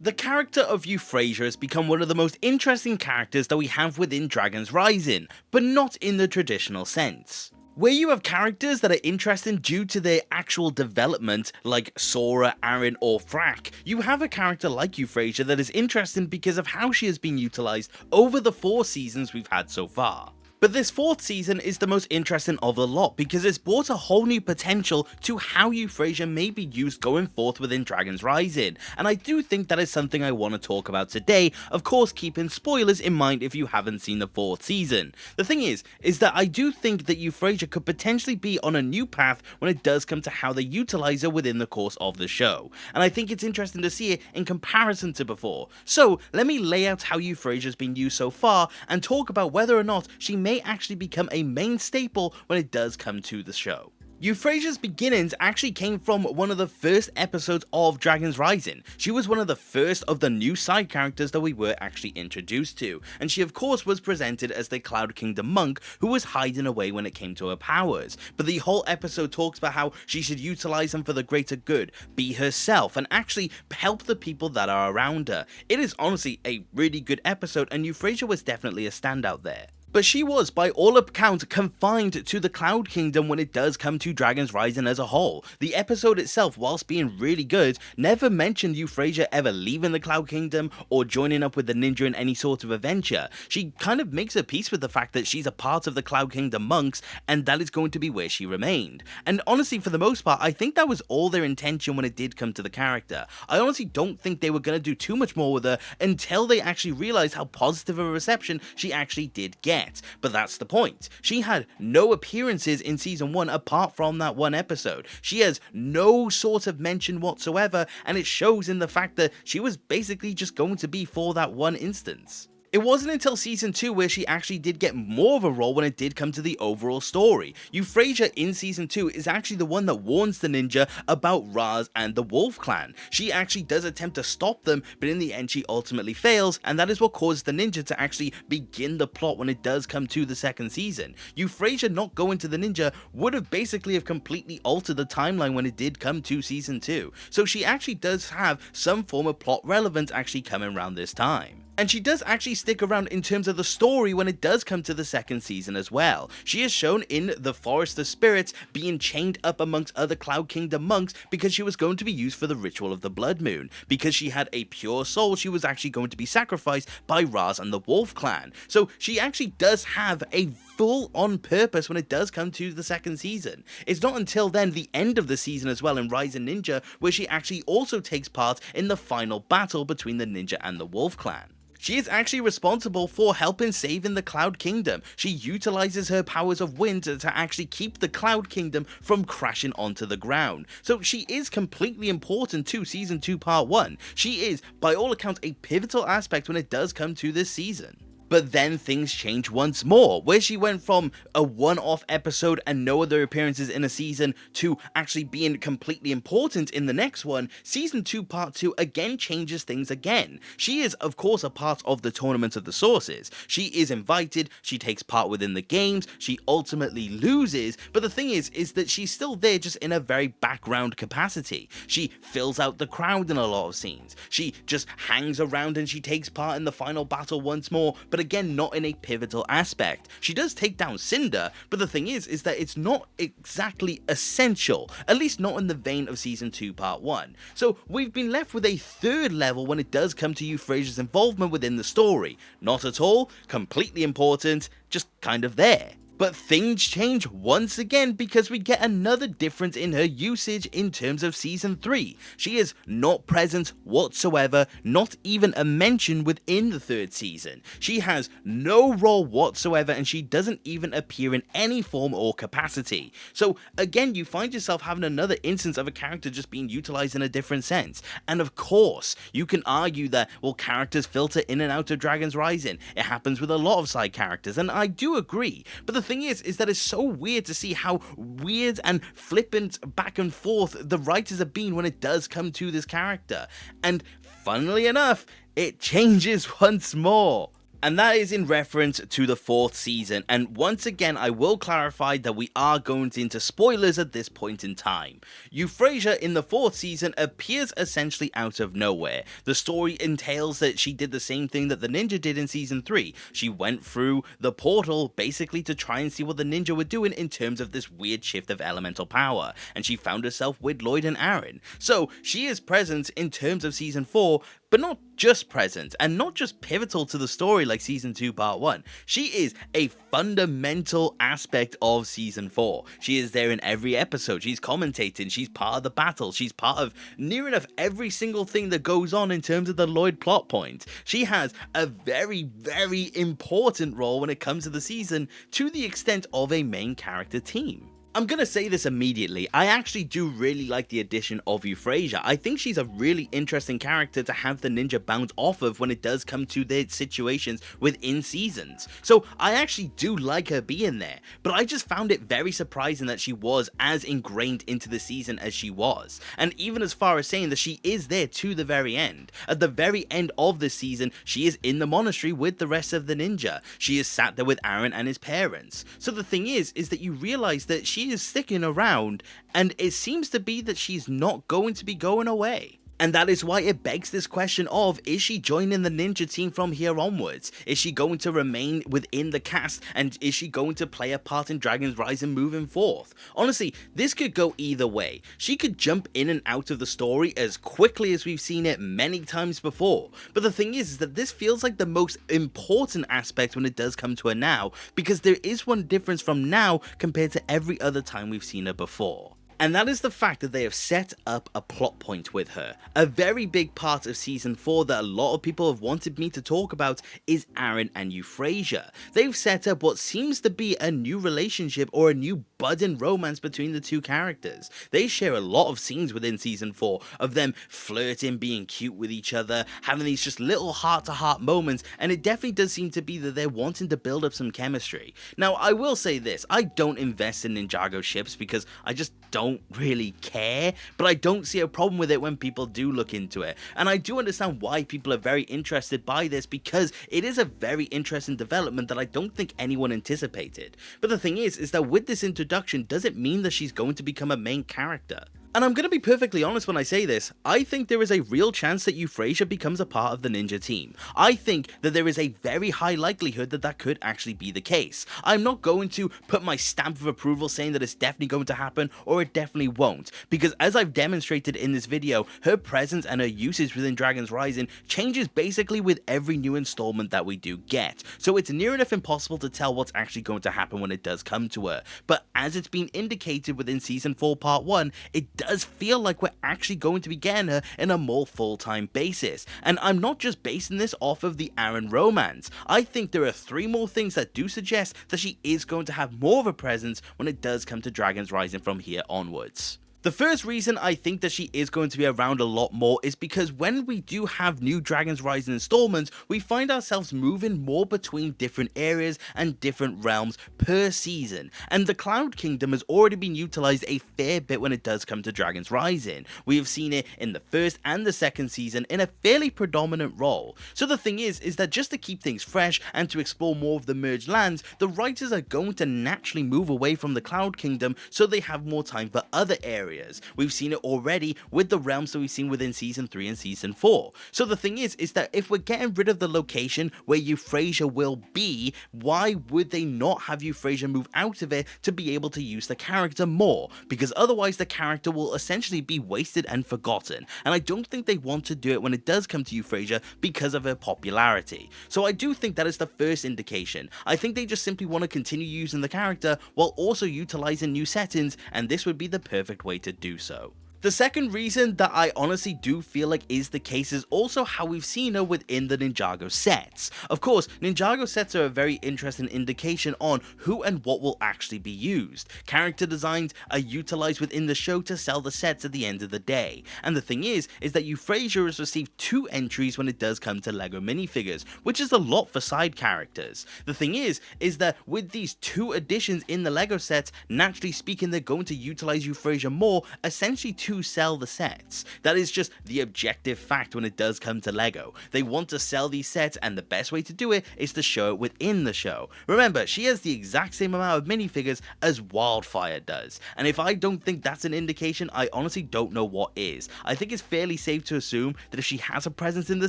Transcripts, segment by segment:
The character of Euphrasia has become one of the most interesting characters that we have within Dragon's Rising, but not in the traditional sense. Where you have characters that are interesting due to their actual development, like Sora, Aaron, or Thrak, you have a character like Euphrasia that is interesting because of how she has been utilised over the 4 seasons we've had so far. But this 4th season is the most interesting of the lot because it's brought a whole new potential to how Euphrasia may be used going forth within Dragon's Rising, and I do think that is something I want to talk about today, of course keeping spoilers in mind if you haven't seen the 4th season. The thing is that I do think that Euphrasia could potentially be on a new path when it does come to how they utilise her within the course of the show, and I think it's interesting to see it in comparison to before. So let me lay out how Euphrasia has been used so far and talk about whether or not she may actually become a main staple when it does come to the show. Euphrasia's beginnings actually came from one of the first episodes of Dragon's Rising. She was one of the first of the new side characters that we were actually introduced to, and she of course was presented as the Cloud Kingdom monk who was hiding away when it came to her powers, but the whole episode talks about how she should utilize them for the greater good, be herself, and actually help the people that are around her. It is honestly a really good episode, and Euphrasia was definitely a standout there. But she was, by all accounts, confined to the Cloud Kingdom when it does come to Dragon's Rising as a whole. The episode itself, whilst being really good, never mentioned Euphrasia ever leaving the Cloud Kingdom or joining up with the ninja in any sort of adventure. She kind of makes her peace with the fact that she's a part of the Cloud Kingdom monks, and that is going to be where she remained. And honestly, for the most part, I think that was all their intention when it did come to the character. I honestly don't think they were going to do too much more with her until they actually realized how positive of a reception she actually did get. But that's the point. She had no appearances in season 1 apart from that one episode. She has no sort of mention whatsoever, and it shows in the fact that she was basically just going to be for that one instance. It wasn't until season 2 where she actually did get more of a role when it did come to the overall story. Euphrasia in season 2 is actually the one that warns the ninja about Raz and the Wolf Clan. She actually does attempt to stop them, but in the end she ultimately fails, and that is what causes the ninja to actually begin the plot when it does come to the 2nd season. Euphrasia not going to the ninja would have basically completely altered the timeline when it did come to season 2. So she actually does have some form of plot relevance actually coming around this time. And she does actually stick around in terms of the story when it does come to the 2nd season as well. She is shown in the Forest of Spirits being chained up amongst other Cloud Kingdom monks because she was going to be used for the ritual of the Blood Moon. Because she had a pure soul, she was actually going to be sacrificed by Raz and the Wolf Clan. So she actually does have a full-on purpose when it does come to the 2nd season. It's not until then, the end of the season as well in Rising Ninja, where she actually also takes part in the final battle between the ninja and the Wolf Clan. She is actually responsible for helping saving the Cloud Kingdom. She utilizes her powers of wind to actually keep the Cloud Kingdom from crashing onto the ground. So she is completely important to Season 2 Part 1. She is, by all accounts, a pivotal aspect when it does come to this season. But then things change once more, where she went from a one-off episode and no other appearances in a season to actually being completely important in the next one. Season 2 Part 2 again changes things again. She is, of course, a part of the Tournament of the Sources. She is invited, she takes part within the games, she ultimately loses, but the thing is that she's still there just in a very background capacity. She fills out the crowd in a lot of scenes. She just hangs around and she takes part in the final battle once more, but again, not in a pivotal aspect. She does take down Cinder, but the thing is that it's not exactly essential, at least not in the vein of Season 2 Part 1. So we've been left with a 3rd level when it does come to Euphrasia's involvement within the story. Not at all, completely important, just kind of there. But things change once again because we get another difference in her usage in terms of Season 3. She is not present whatsoever, not even a mention within the 3rd season. She has no role whatsoever, and she doesn't even appear in any form or capacity. So again, you find yourself having another instance of a character just being utilized in a different sense. And of course, you can argue that, well, characters filter in and out of Dragon's Rising. It happens with a lot of side characters, and I do agree. But the thing is that it's so weird to see how weird and flippant back and forth the writers have been when it does come to this character. And funnily enough, it changes once more. And that is in reference to the 4th season, and once again I will clarify that we are going into spoilers at this point in time. Euphrasia in the 4th season appears essentially out of nowhere. The story entails that she did the same thing that the ninja did in season 3. She went through the portal basically to try and see what the ninja were doing in terms of this weird shift of elemental power, and she found herself with Lloyd and Aaron. So she is present in terms of season 4, but not just present, and not just pivotal to the story like season 2 part 1. She is a fundamental aspect of season 4. She is there in every episode, she's commentating, she's part of the battle, she's part of near enough every single thing that goes on in terms of the Lloyd plot point. She has a very, very important role when it comes to the season, to the extent of a main character team. I'm gonna say this immediately, I actually do really like the addition of Euphrasia. I think she's a really interesting character to have the ninja bounce off of when it does come to their situations within seasons. So I actually do like her being there, but I just found it very surprising that she was as ingrained into the season as she was. And even as far as saying that she is there to the very end. At the very end of this season, she is in the monastery with the rest of the ninja. She is sat there with Aaron and his parents. So the thing is that you realize that she is sticking around, and it seems to be that she's not going to be going away. And that is why it begs this question of, is she joining the ninja team from here onwards? Is she going to remain within the cast, and is she going to play a part in Dragon's Rising moving forth? Honestly, this could go either way. She could jump in and out of the story as quickly as we've seen it many times before. But the thing is that this feels like the most important aspect when it does come to her now, because there is one difference from now compared to every other time we've seen her before. And that is the fact that they have set up a plot point with her. A very big part of season 4 that a lot of people have wanted me to talk about is Aaron and Euphrasia. They've set up what seems to be a new relationship or a new budding romance between the two characters. They share a lot of scenes within season 4 of them flirting, being cute with each other, having these just little heart-to-heart moments, and it definitely does seem to be that they're wanting to build up some chemistry. Now, I will say this, I don't invest in Ninjago ships because I just don't really care, but I don't see a problem with it when people do look into it. And I do understand why people are very interested by this, because it is a very interesting development that I don't think anyone anticipated. But the thing is that with this introduction, does it mean that she's going to become a main character? And I'm going to be perfectly honest when I say this, I think there is a real chance that Euphrasia becomes a part of the ninja team. I think that there is a very high likelihood that that could actually be the case. I'm not going to put my stamp of approval saying that it's definitely going to happen or it definitely won't, because as I've demonstrated in this video, her presence and her usage within Dragon's Rising changes basically with every new installment that we do get. So it's near enough impossible to tell what's actually going to happen when it does come to her. But as it's been indicated within Season 4 Part 1, it does feel like we're actually going to be getting her in a more full-time basis. And I'm not just basing this off of the Aaron romance. I think there are 3 more things that do suggest that she is going to have more of a presence when it does come to Dragon's Rising from here onwards. The first reason I think that she is going to be around a lot more is because when we do have new Dragon's Rising installments, we find ourselves moving more between different areas and different realms per season, and the Cloud Kingdom has already been utilized a fair bit when it does come to Dragon's Rising. We have seen it in the first and the second season in a fairly predominant role. So the thing is that just to keep things fresh and to explore more of the merged lands, the writers are going to naturally move away from the Cloud Kingdom so they have more time for other areas. We've seen it already with the realms that we've seen within Season 3 and Season 4. So the thing is that if we're getting rid of the location where Euphrasia will be, why would they not have Euphrasia move out of it to be able to use the character more? Because otherwise the character will essentially be wasted and forgotten, and I don't think they want to do it when it does come to Euphrasia because of her popularity. So I do think that is the first indication. I think they just simply want to continue using the character while also utilizing new settings, and this would be the perfect way to do so. The second reason that I honestly do feel like is the case is also how we've seen her within the Ninjago sets. Of course, Ninjago sets are a very interesting indication on who and what will actually be used. Character designs are utilized within the show to sell the sets at the end of the day. And the thing is that Euphrasia has received 2 entries when it does come to LEGO minifigures, which is a lot for side characters. The thing is that with these 2 additions in the LEGO sets, naturally speaking, they're going to utilize Euphrasia more, essentially to to sell the sets. That is just the objective fact when it does come to LEGO. They want to sell these sets, and the best way to do it is to show it within the show. Remember, she has the exact same amount of minifigures as Wildfire does, and if I don't think that's an indication, I honestly don't know what is. I think it's fairly safe to assume that if she has a presence in the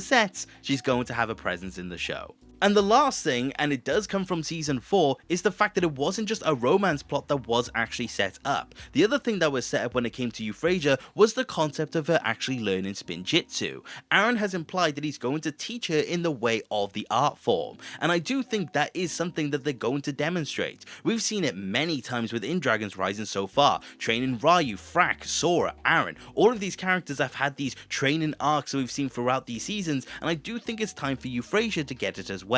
sets, she's going to have a presence in the show. And the last thing, and it does come from season 4, is the fact that it wasn't just a romance plot that was actually set up. The other thing that was set up when it came to Euphrasia was the concept of her actually learning spin jitsu. Aaron has implied that he's going to teach her in the way of the art form, and I do think that is something that they're going to demonstrate. We've seen it many times within Dragon's Rising so far, training Ryu, Frack, Sora, Aaron. All of these characters have had these training arcs that we've seen throughout these seasons, and I do think it's time for Euphrasia to get it as well.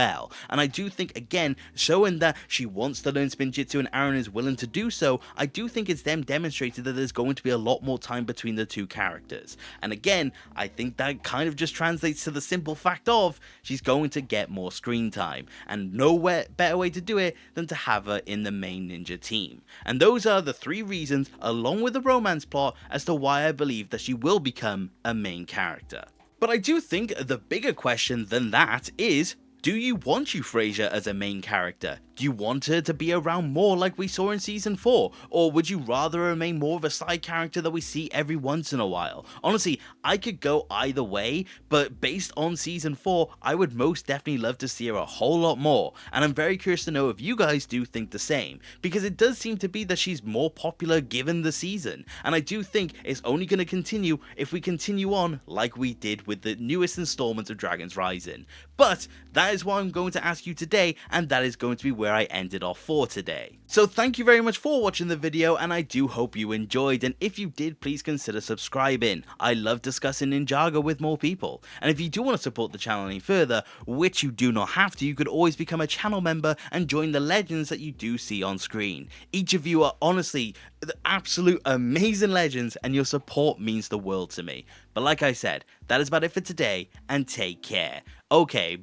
And I do think, again, showing that she wants to learn spin jitsu and Aaron is willing to do so, I do think it's them demonstrated that there's going to be a lot more time between the two characters. And again, I think that kind of just translates to the simple fact of she's going to get more screen time, and no better way to do it than to have her in the main ninja team. And those are the 3 reasons, along with the romance plot, as to why I believe that she will become a main character. But I do think the bigger question than that is, do you want Euphrasia as a main character? Do you want her to be around more like we saw in season 4? Or would you rather remain more of a side character that we see every once in a while? Honestly, I could go either way, but based on season 4, I would most definitely love to see her a whole lot more, and I'm very curious to know if you guys do think the same, because it does seem to be that she's more popular given the season, and I do think it's only going to continue if we continue on like we did with the newest installment of Dragon's Rising. But that is what I'm going to ask you today, and that is going to be where I ended off for today. So thank you very much for watching the video, and I do hope you enjoyed, and if you did, please consider subscribing. I love discussing Ninjago with more people, and if you do want to support the channel any further, which you do not have to, you could always become a channel member and join the legends that you do see on screen. Each of you are honestly the absolute amazing legends, and your support means the world to me. But like I said, that is about it for today, and take care. Okay,